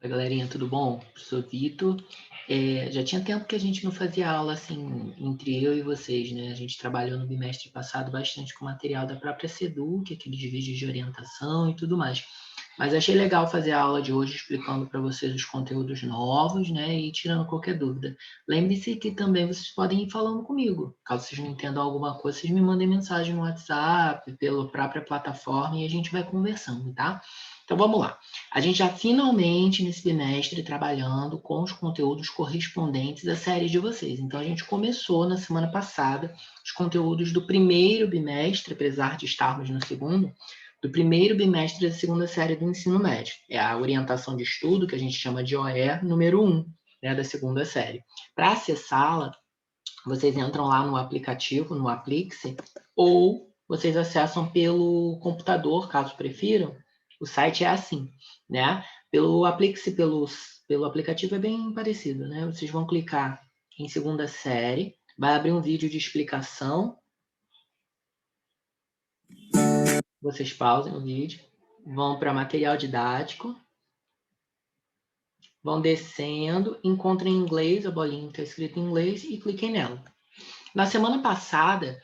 Oi, galerinha, tudo bom? Sou Vitor. Já tinha tempo que a gente não fazia aula assim entre eu e vocês, né? A gente trabalhou no bimestre passado bastante com material da própria Sedu, que é aqueles vídeos de orientação e tudo mais. Mas achei legal fazer a aula de hoje explicando para vocês os conteúdos novos, né? E tirando qualquer dúvida. Lembre-se que também vocês podem ir falando comigo. Caso vocês não entendam alguma coisa, vocês me mandem mensagem no WhatsApp, pela própria plataforma e a gente vai conversando, tá? Então vamos lá. A gente já finalmente, nesse bimestre, trabalhando com os conteúdos correspondentes à série de vocês. Então, a gente começou na semana passada os conteúdos do primeiro bimestre, apesar de estarmos no segundo, do primeiro bimestre da segunda série do ensino médio. É a orientação de estudo, que a gente chama de OE número 1, né, da segunda série. Para acessá-la, vocês entram lá no aplicativo, no Aplix, ou vocês acessam pelo computador, caso prefiram. O site é assim, né? Pelo Aplix, pelo aplicativo é bem parecido, né? Vocês vão clicar em segunda série, vai abrir um vídeo de explicação. Vocês pausem o vídeo, vão para material didático, vão descendo, encontram em inglês, a bolinha está escrita em inglês e cliquem nela. Na semana passada,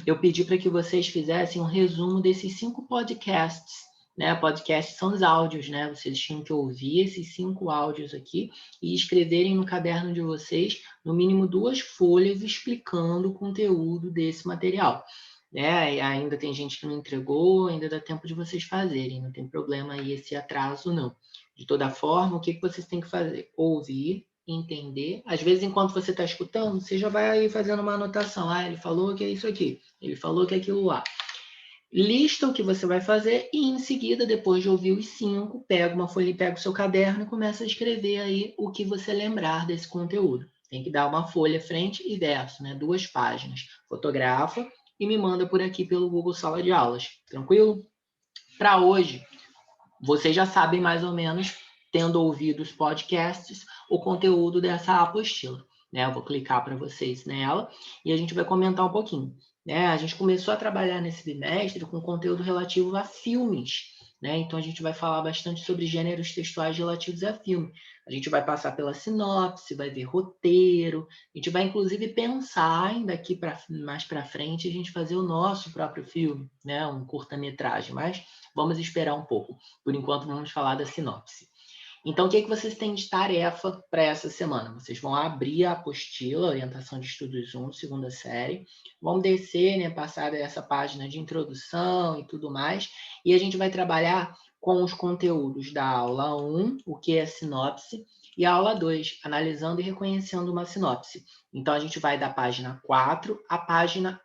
eu pedi para que vocês fizessem um resumo desses 5 podcasts, né? Podcasts são os áudios, né? Vocês tinham que ouvir esses 5 áudios aqui e escreverem no caderno de vocês, no mínimo 2 folhas, explicando o conteúdo desse material. Né? E ainda tem gente que não entregou, ainda dá tempo de vocês fazerem, não tem problema aí esse atraso, não. De toda forma, o que vocês têm que fazer? Ouvir, entender. Às vezes, enquanto você está escutando, você já vai aí fazendo uma anotação. Ah, ele falou que é isso aqui. Ele falou que é aquilo lá. Lista o que você vai fazer e, em seguida, depois de ouvir os 5, pega uma folha e pega o seu caderno e começa a escrever aí o que você lembrar desse conteúdo. Tem que dar uma folha frente e verso, né? 2 páginas. Fotografa e me manda por aqui pelo Google Sala de Aulas. Tranquilo? Para hoje, vocês já sabem mais ou menos, tendo ouvido os podcasts, o conteúdo dessa apostila. Né? Eu vou clicar para vocês nela e a gente vai comentar um pouquinho. Né? A gente começou a trabalhar nesse bimestre com conteúdo relativo a filmes. Né? Então, a gente vai falar bastante sobre gêneros textuais relativos a filme. A gente vai passar pela sinopse, vai ver roteiro, a gente vai, inclusive, pensar em daqui mais para frente a gente fazer o nosso próprio filme, né? Um curta-metragem, mas vamos esperar um pouco. Por enquanto, vamos falar da sinopse. Então, o que vocês têm de tarefa para essa semana? Vocês vão abrir a apostila, Orientação de Estudos 1, segunda série, vão descer, né, passar essa página de introdução e tudo mais, e a gente vai trabalhar com os conteúdos da aula 1, o que é sinopse, e a aula 2, analisando e reconhecendo uma sinopse. Então, a gente vai da página 4 à página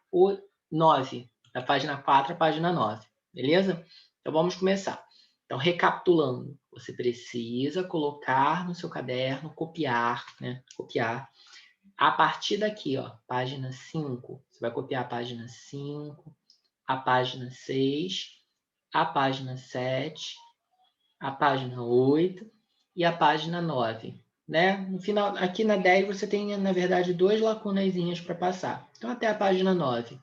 9, da página 4 à página 9, beleza? Então, vamos começar. Então, recapitulando, você precisa colocar no seu caderno, copiar, né? Copiar. A partir daqui, ó, página 5, você vai copiar a página 5, a página 6, a página 7, a página 8 e a página 9. Né? No final, aqui na 10 você tem, na verdade, 2 lacunazinhas para passar. Então, até a página 9.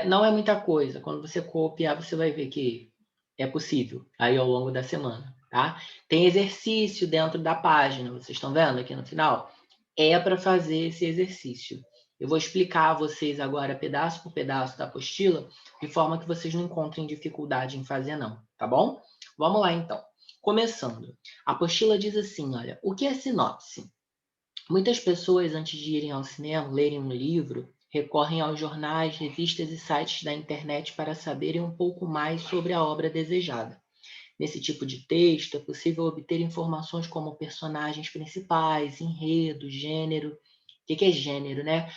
Não é muita coisa. Quando você copiar, você vai ver que é possível aí ao longo da semana, tá? Tem exercício dentro da página, vocês estão vendo aqui no final? É para fazer esse exercício. Eu vou explicar a vocês agora pedaço por pedaço da apostila, de forma que vocês não encontrem dificuldade em fazer não, tá bom? Vamos lá então. Começando. A apostila diz assim, olha, o que é sinopse? Muitas pessoas, antes de irem ao cinema, lerem um livro, recorrem aos jornais, revistas e sites da internet para saberem um pouco mais sobre a obra desejada. Nesse tipo de texto, é possível obter informações como personagens principais, enredo, gênero. O que é gênero, né?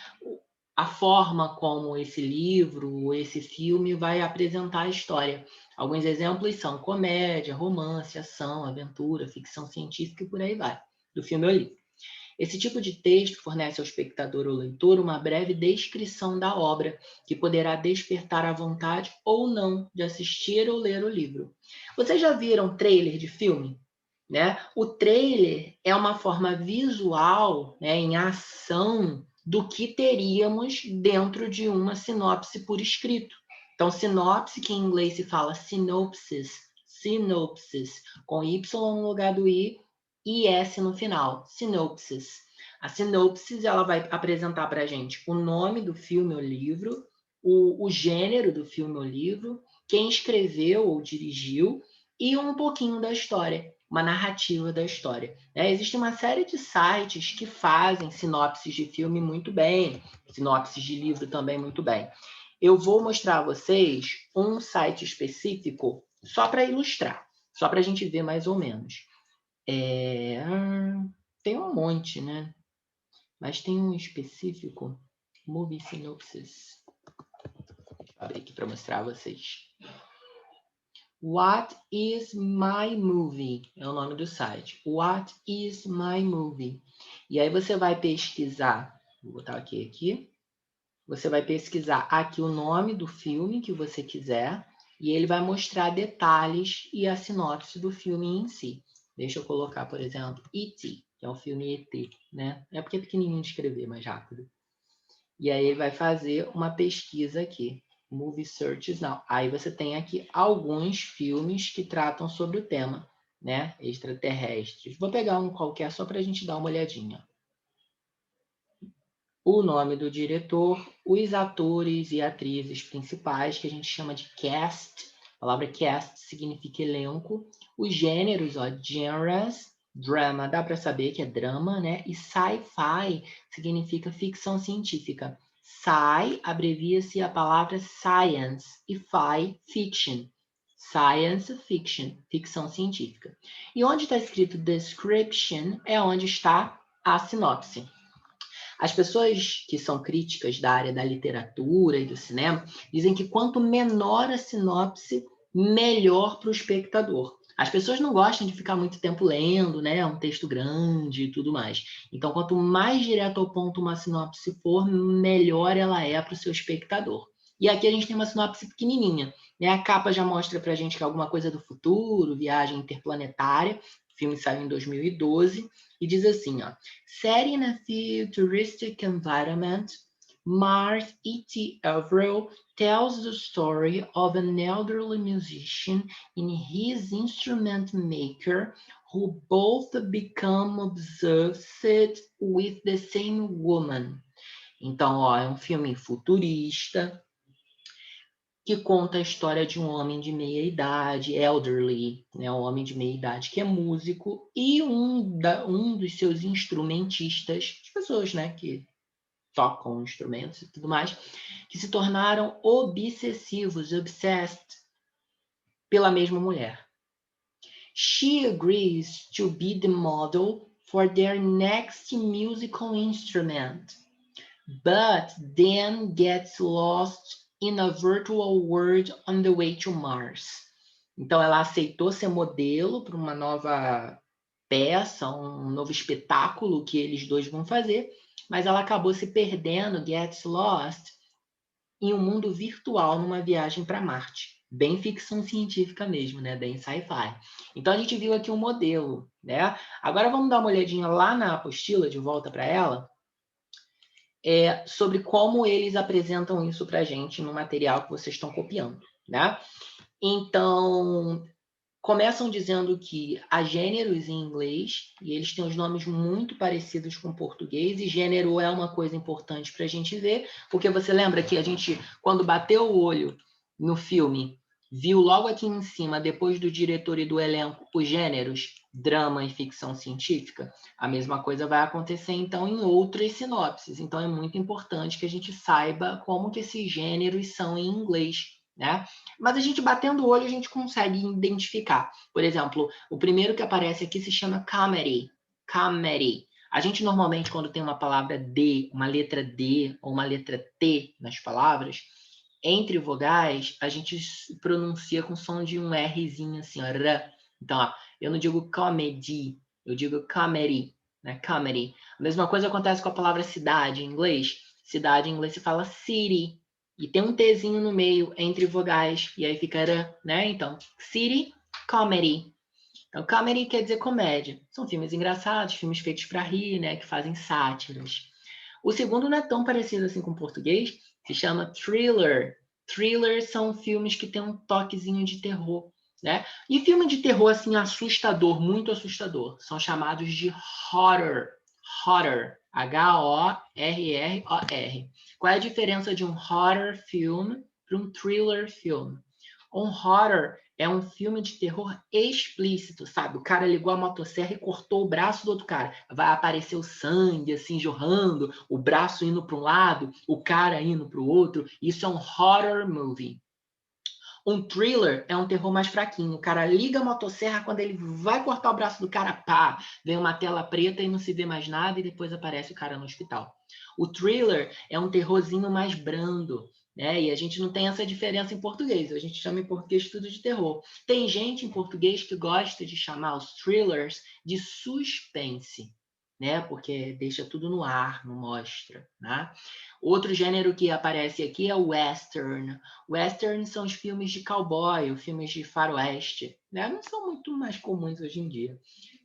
A forma como esse livro ou esse filme vai apresentar a história. Alguns exemplos são comédia, romance, ação, aventura, ficção científica e por aí vai, do filme ou livro. Esse tipo de texto fornece ao espectador ou leitor uma breve descrição da obra, que poderá despertar a vontade ou não de assistir ou ler o livro. Vocês já viram trailer de filme? Né? O trailer é uma forma visual, né, em ação, do que teríamos dentro de uma sinopse por escrito. Então, sinopse, que em inglês se fala synopsis, Synopsis, com Y no lugar do I e S no final. Synopsis. A sinopse, ela vai apresentar para a gente o nome do filme ou livro, o gênero do filme ou livro, quem escreveu ou dirigiu e um pouquinho da história, uma narrativa da história. Existe uma série de sites que fazem sinopses de filme muito bem, sinopses de livro também muito bem. Eu vou mostrar a vocês um site específico só para ilustrar, só para a gente ver mais ou menos. Tem um monte, né? Mas tem um específico, Movie Synopsis. Deixa eu abrir aqui para mostrar a vocês. What is my movie? É o nome do site. What is my movie? E aí você vai pesquisar, vou botar aqui. Você vai pesquisar aqui o nome do filme que você quiser e ele vai mostrar detalhes e a sinopse do filme em si. Deixa eu colocar, por exemplo, E.T., que é o filme E.T., né? É porque é pequenininho de escrever, mais rápido. E aí ele vai fazer uma pesquisa aqui. Movie Searches Now. Aí você tem aqui alguns filmes que tratam sobre o tema, né? Extraterrestres. Vou pegar um qualquer só para a gente dar uma olhadinha. O nome do diretor, os atores e atrizes principais, que a gente chama de cast. A palavra cast significa elenco. Os gêneros, genres, drama, dá para saber que é drama, né? E sci-fi significa ficção científica. Sci abrevia-se a palavra science e fi, fiction. Science fiction, ficção científica. E onde está escrito description é onde está a sinopse. As pessoas que são críticas da área da literatura e do cinema dizem que quanto menor a sinopse, melhor para o espectador. As pessoas não gostam de ficar muito tempo lendo, né? Um texto grande e tudo mais. Então, quanto mais direto ao ponto uma sinopse for, melhor ela é para o seu espectador. E aqui a gente tem uma sinopse pequenininha, né? A capa já mostra para a gente que é alguma coisa do futuro, viagem interplanetária. O filme saiu em 2012 e diz assim, ó. Set in a futuristic environment, Mars E.T. Averill tells the story of an elderly musician and his instrument maker who both become obsessed with the same woman. Então, é um filme futurista que conta a história de um homem de meia idade, elderly, né, um homem de meia idade que é músico e um dos seus instrumentistas, as pessoas, né, que tocam instrumentos e tudo mais, que se tornaram obsessivos, obsessed pela mesma mulher. She agrees to be the model for their next musical instrument, but then gets lost in a virtual world on the way to Mars. Então, ela aceitou ser modelo para uma nova peça, um novo espetáculo que eles dois vão fazer, mas ela acabou se perdendo, gets lost, em um mundo virtual numa viagem para Marte. Bem ficção científica mesmo, né? Bem sci-fi. Então, a gente viu aqui um modelo, né? Agora, vamos dar uma olhadinha lá na apostila, de volta para ela, sobre como eles apresentam isso para a gente no material que vocês estão copiando, né? Então, começam dizendo que há gêneros em inglês, e eles têm os nomes muito parecidos com o português, e gênero é uma coisa importante para a gente ver, porque você lembra que a gente, quando bateu o olho no filme, viu logo aqui em cima, depois do diretor e do elenco, os gêneros, drama e ficção científica? A mesma coisa vai acontecer, então, em outras sinopses. Então, é muito importante que a gente saiba como que esses gêneros são em inglês, né? Mas a gente batendo o olho, a gente consegue identificar. Por exemplo, o primeiro que aparece aqui se chama comedy. Comedy. A gente normalmente, quando tem uma palavra D, uma letra D ou uma letra T nas palavras, entre vogais, a gente pronuncia com som de um Rzinho assim, ó, R. Então, ó, eu não digo comedy, eu digo comedy, né? Comedy. A mesma coisa acontece com a palavra cidade em inglês. Cidade em inglês se fala city. E tem um Tzinho no meio, entre vogais, e aí fica, né? Então, city, comedy. Então, comedy quer dizer comédia. São filmes engraçados, filmes feitos para rir, né? Que fazem sátiras. O segundo não é tão parecido assim com o português, se chama thriller. Thrillers são filmes que têm um toquezinho de terror. né? E filme de terror, assim, assustador, muito assustador, são chamados de horror. Horror. H-O-R-R-O-R. Qual é a diferença de um horror filme para um thriller filme? Um horror é um filme de terror explícito, sabe? O cara ligou a motosserra e cortou o braço do outro cara. Vai aparecer o sangue, assim, jorrando, o braço indo para um lado, o cara indo para o outro. Isso é um horror movie. Um thriller é um terror mais fraquinho. O cara liga a motosserra, quando ele vai cortar o braço do cara, pá, vem uma tela preta e não se vê mais nada e depois aparece o cara no hospital. O thriller é um terrorzinho mais brando, né? E a gente não tem essa diferença em português. A gente chama em português tudo de terror. Tem gente em português que gosta de chamar os thrillers de suspense, né? Porque deixa tudo no ar, não mostra, né? Outro gênero que aparece aqui é o western. Western são os filmes de cowboy, os filmes de faroeste, né? Não são muito mais comuns hoje em dia.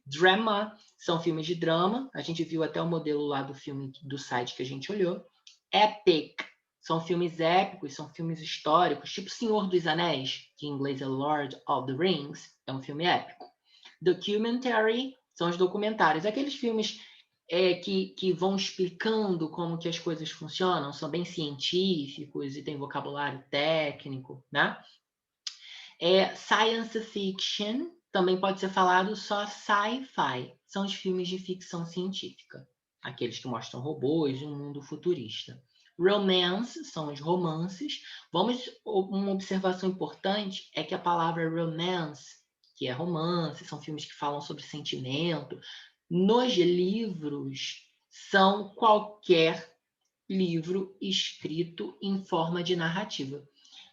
Drama são filmes de drama. A gente viu até o modelo lá do filme do site que a gente olhou. Epic são filmes épicos, são filmes históricos, tipo Senhor dos Anéis, que em inglês é Lord of the Rings, é um filme épico. Documentary são os documentários, aqueles filmes que vão explicando como que as coisas funcionam, são bem científicos e tem vocabulário técnico, né? Science fiction também pode ser falado só sci-fi, são os filmes de ficção científica, aqueles que mostram robôs e um mundo futurista. Romance são os romances. Uma observação importante é que a palavra romance, que é romance, são filmes que falam sobre sentimento, nos livros são qualquer livro escrito em forma de narrativa.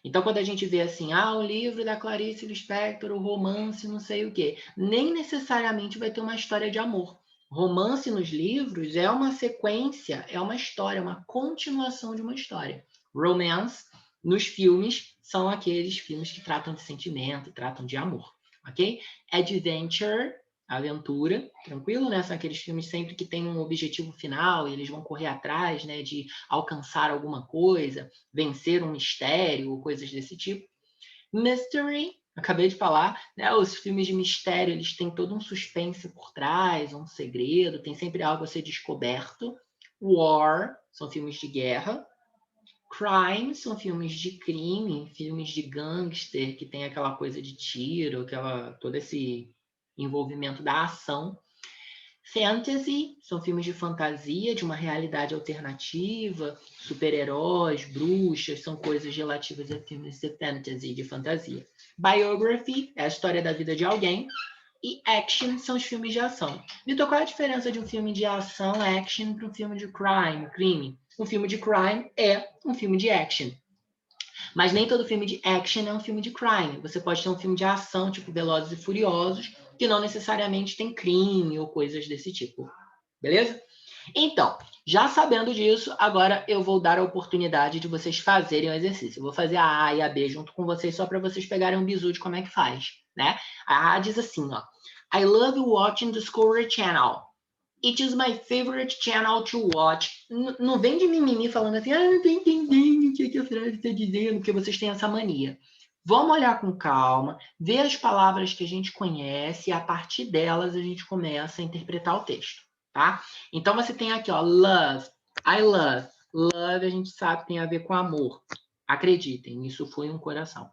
Então, quando a gente vê assim, o livro da Clarice Lispector, o romance, não sei o quê, nem necessariamente vai ter uma história de amor. Romance nos livros é uma sequência, é uma história, uma continuação de uma história. Romance nos filmes são aqueles filmes que tratam de sentimento, tratam de amor, ok? Adventure, aventura, tranquilo, né? São aqueles filmes sempre que tem um objetivo final e eles vão correr atrás, né, de alcançar alguma coisa, vencer um mistério ou coisas desse tipo. Mystery, acabei de falar, né? Os filmes de mistério, eles têm todo um suspense por trás, um segredo, tem sempre algo a ser descoberto. War, são filmes de guerra. Crime, são filmes de crime, filmes de gangster, que tem aquela coisa de tiro, todo esse envolvimento da ação. Fantasy, são filmes de fantasia, de uma realidade alternativa, super-heróis, bruxas, são coisas relativas a filmes de fantasy, de fantasia. Biography, é a história da vida de alguém. E action são os filmes de ação. Vitor, qual é a diferença de um filme de ação, action, para um filme de crime? Um filme de crime é um filme de action. Mas nem todo filme de action é um filme de crime. Você pode ter um filme de ação, tipo Velozes e Furiosos, que não necessariamente tem crime ou coisas desse tipo. Beleza? Então, já sabendo disso, agora eu vou dar a oportunidade de vocês fazerem o exercício. Eu vou fazer a A e a B junto com vocês, só para vocês pegarem um bizu de como é que faz, né? A A diz assim, ó. I love watching Discovery Channel. It is my favorite channel to watch. Não vem de mimimi falando assim, não tô entendendo o que a frase está dizendo, porque vocês têm essa mania. Vamos olhar com calma, ver as palavras que a gente conhece e a partir delas a gente começa a interpretar o texto, tá? Então você tem aqui, ó, love, I love. Love a gente sabe tem a ver com amor. Acreditem, isso foi um coração.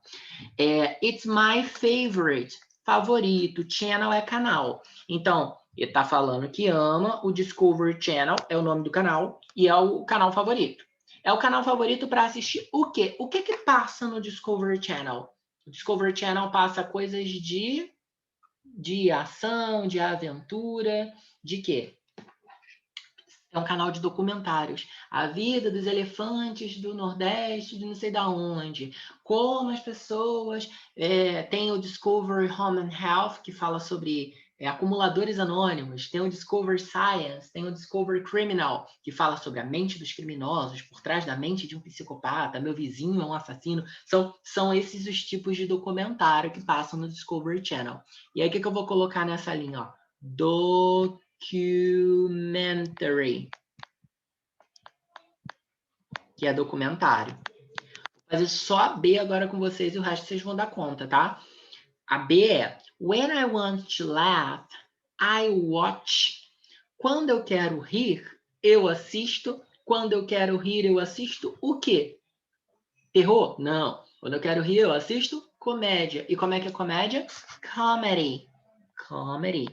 It's my favorite, favorito. Channel é canal. Então, ele está falando que ama o Discovery Channel, é o nome do canal, e é o canal favorito. É o canal favorito para assistir o quê? O que passa no Discovery Channel? O Discovery Channel passa coisas de ação, de aventura, de quê? É um canal de documentários. A vida dos elefantes do Nordeste, de não sei da onde. Como as pessoas... tem o Discovery Home and Health, que fala sobre acumuladores anônimos. Tem o Discovery Science. Tem o Discovery Criminal, que fala sobre a mente dos criminosos, por trás da mente de um psicopata. Meu vizinho é um assassino. São esses os tipos de documentário que passam no Discovery Channel. E aí, o que eu vou colocar nessa linha? Ó? Documentary, que é documentário. Vou fazer só a B agora com vocês e o resto vocês vão dar conta, tá? A B é when I want to laugh, I watch. Quando eu quero rir, eu assisto. Quando eu quero rir, eu assisto o quê? Terror? Não. Quando eu quero rir, eu assisto comédia. E como é que é comédia? Comedy. Comedy.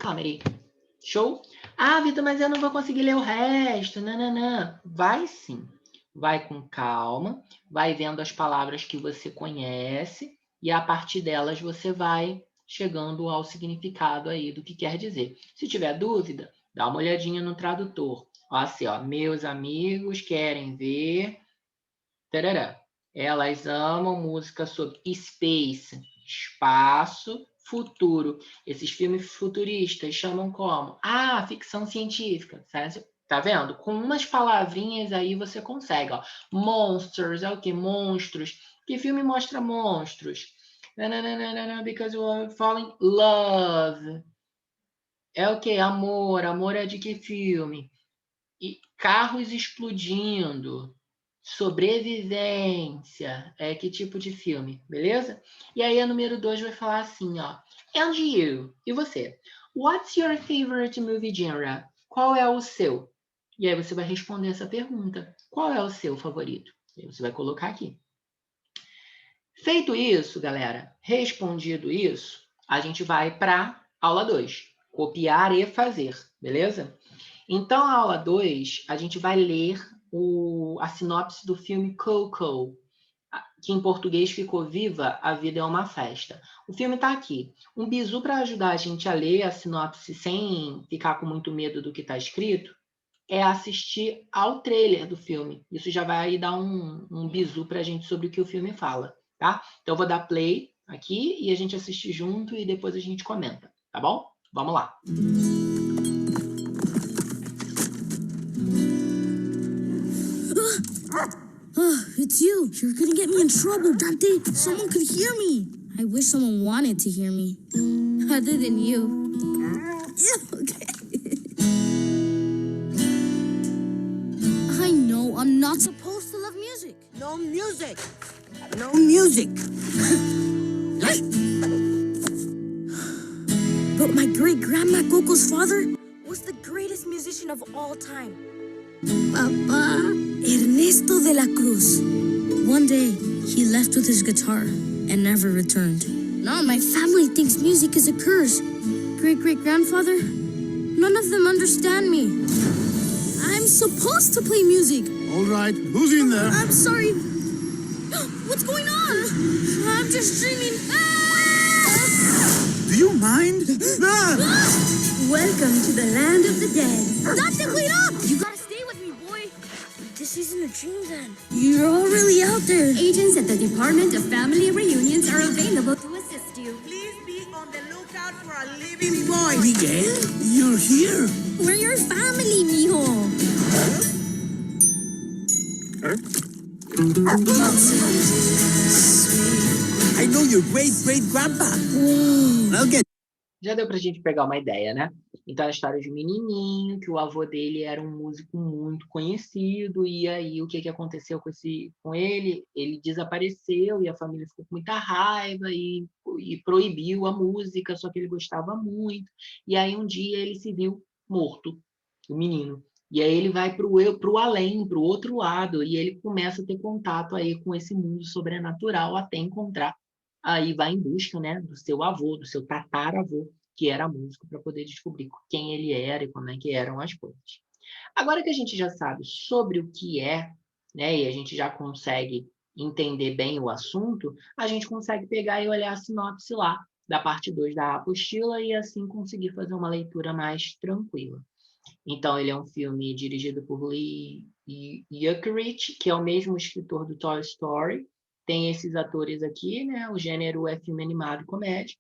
Comedy. Show? Ah, Vitor, mas eu não vou conseguir ler o resto. Não. Vai sim. Vai com calma. Vai vendo as palavras que você conhece. E a partir delas você vai chegando ao significado aí do que quer dizer. Se tiver dúvida, dá uma olhadinha no tradutor. Ó, assim, ó, meus amigos querem ver. Tarará. Elas amam música sobre space, espaço, futuro. Esses filmes futuristas chamam como? Ah, ficção científica. Tá vendo? Com umas palavrinhas aí você consegue. Ó. Monsters é o quê? Monstros. Que filme mostra monstros? Because we're falling love. É o quê? Amor. Amor é de que filme? E carros explodindo. Sobrevivência. É que tipo de filme, beleza? E aí a número 2 vai falar assim, ó. And you? E você? What's your favorite movie genre? Qual é o seu? E aí você vai responder essa pergunta. Qual é o seu favorito? E você vai colocar aqui. Feito isso, galera, respondido isso, a gente vai para aula 2. Copiar e fazer, beleza? Então, a aula 2, a gente vai ler a sinopse do filme Coco, que em português ficou Viva, a Vida é uma Festa. O filme está aqui. Um bizu para ajudar a gente a ler a sinopse sem ficar com muito medo do que está escrito é assistir ao trailer do filme. Isso já vai dar um bizu para a gente sobre o que o filme fala, tá? Então, eu vou dar play aqui e a gente assiste junto e depois a gente comenta, tá bom? Vamos lá. It's you. You're gonna get me in trouble, Dante. Someone could hear me. I wish someone wanted to hear me. Other than you. Yeah, okay. I know I'm not supposed to love music. No music. No music. But my great-grandma Coco's father was the greatest musician of all time. Papa. Ernesto de la Cruz. One day, he left with his guitar and never returned. Now my family thinks music is a curse. Great-great-grandfather, none of them understand me. I'm supposed to play music. All right, who's in there? I'm sorry. What's going on? I'm just dreaming. Do you mind? Welcome to the land of the dead. Dante, clean up! You gotta stay with me, boy. This isn't a dream then. You're all really out there. Agents at the Department of Family Reunions are available to assist you. Please be on the lookout for a living boy. Miguel, you're here. We're your family, mijo. I know your great-great-grandpa. I'll get... Já deu pra gente pegar uma ideia, né? Então, a história de um menininho, que o avô dele era um músico muito conhecido, e aí o que aconteceu com ele? Ele desapareceu e a família ficou com muita raiva e proibiu a música, só que ele gostava muito. E aí um dia ele se viu morto, o menino. E aí ele vai para o além, para o outro lado, e ele começa a ter contato aí com esse mundo sobrenatural até encontrar. Aí vai em busca, né, do seu avô, do seu tataravô, que era músico, para poder descobrir quem ele era e como é que eram as coisas. Agora que a gente já sabe sobre o que é, né, e a gente já consegue entender bem o assunto, a gente consegue pegar e olhar a sinopse lá, da parte 2 da apostila, e assim conseguir fazer uma leitura mais tranquila. Então, ele é um filme dirigido por Lee Unkrich, que é o mesmo escritor do Toy Story. Tem esses atores aqui, né? O gênero é filme animado e comédia.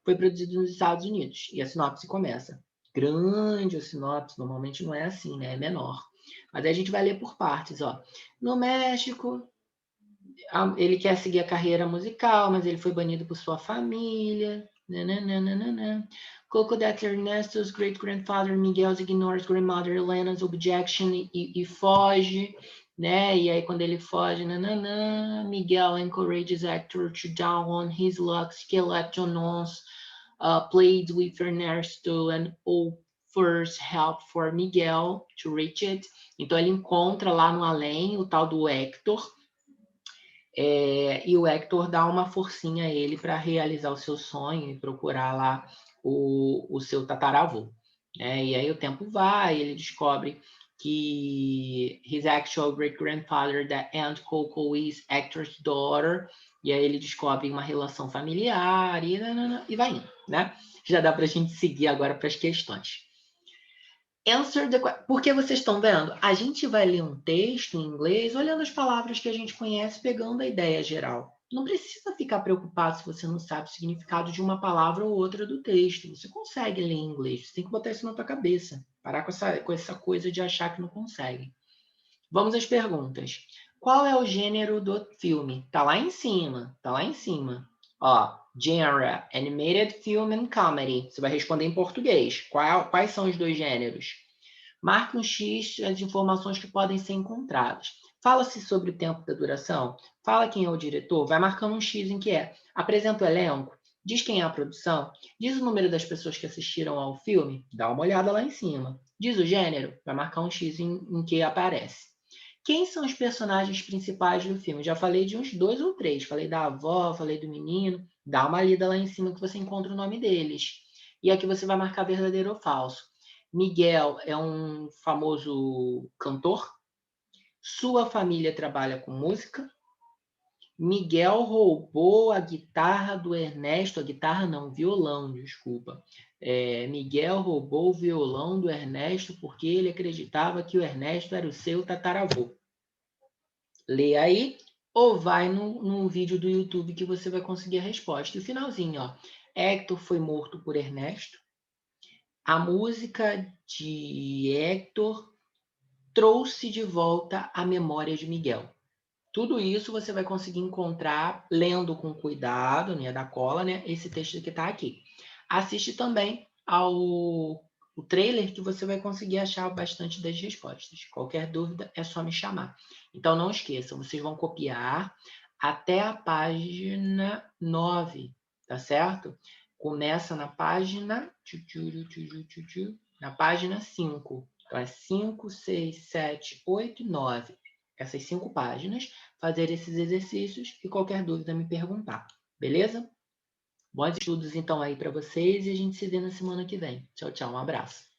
Foi produzido nos Estados Unidos. E a sinopse começa. Grande a sinopse, normalmente não é assim, né? É menor. Mas aí a gente vai ler por partes, ó. No México, ele quer seguir a carreira musical, mas ele foi banido por sua família. Coco that Ernesto's great-grandfather Miguel ignores grandmother Elena's objection e foge. né? E aí, quando ele foge, nananã, Miguel encourages Hector to down on his luck, Skeletonons played with Ernesto and offers help for Miguel to reach it. Então, ele encontra lá no além o tal do Hector, e o Hector dá uma forcinha a ele para realizar o seu sonho e procurar lá o seu tataravô. E aí o tempo vai, ele descobre que his actual great-grandfather, the Aunt Coco, is Hector's daughter, e aí ele descobre uma relação familiar, e vai indo, né? Já dá para a gente seguir agora para as questões. Porque vocês estão vendo? A gente vai ler um texto em inglês olhando as palavras que a gente conhece, pegando a ideia geral. Não precisa ficar preocupado se você não sabe o significado de uma palavra ou outra do texto. Você consegue ler em inglês, você tem que botar isso na tua cabeça. Parar com essa coisa de achar que não consegue. Vamos às perguntas. Qual é o gênero do filme? Tá lá em cima, tá lá em cima. Ó, genre, animated film and comedy. Você vai responder em português. Quais são os dois gêneros? Marque um X as informações que podem ser encontradas. Fala-se sobre o tempo da duração. Fala quem é o diretor. Vai marcando um X em que é. Apresenta o elenco. Diz quem é a produção. Diz o número das pessoas que assistiram ao filme. Dá uma olhada lá em cima. Diz o gênero. Vai marcar um X em que aparece. Quem são os personagens principais do filme? Já falei de uns 2 ou 3. Falei da avó, falei do menino. Dá uma lida lá em cima que você encontra o nome deles. E aqui você vai marcar verdadeiro ou falso. Miguel é um famoso cantor. Sua família trabalha com música. Miguel roubou a guitarra do Ernesto. A guitarra não, violão, desculpa. Miguel roubou o violão do Ernesto porque ele acreditava que o Ernesto era o seu tataravô. Lê aí ou vai no vídeo do YouTube que você vai conseguir a resposta. E o finalzinho, ó. Hector foi morto por Ernesto. A música de Hector trouxe de volta a memória de Miguel. Tudo isso você vai conseguir encontrar lendo com cuidado, né, da cola, né, esse texto que está aqui. Assiste também o trailer que você vai conseguir achar bastante das respostas. Qualquer dúvida é só me chamar. Então não esqueçam, vocês vão copiar até a página 9, tá certo? Começa na página 5. Então é 5, 6, 7, 8 e 9. Essas 5 páginas, fazer esses exercícios e qualquer dúvida me perguntar, beleza? Bons estudos então aí para vocês e a gente se vê na semana que vem. Tchau, tchau, um abraço.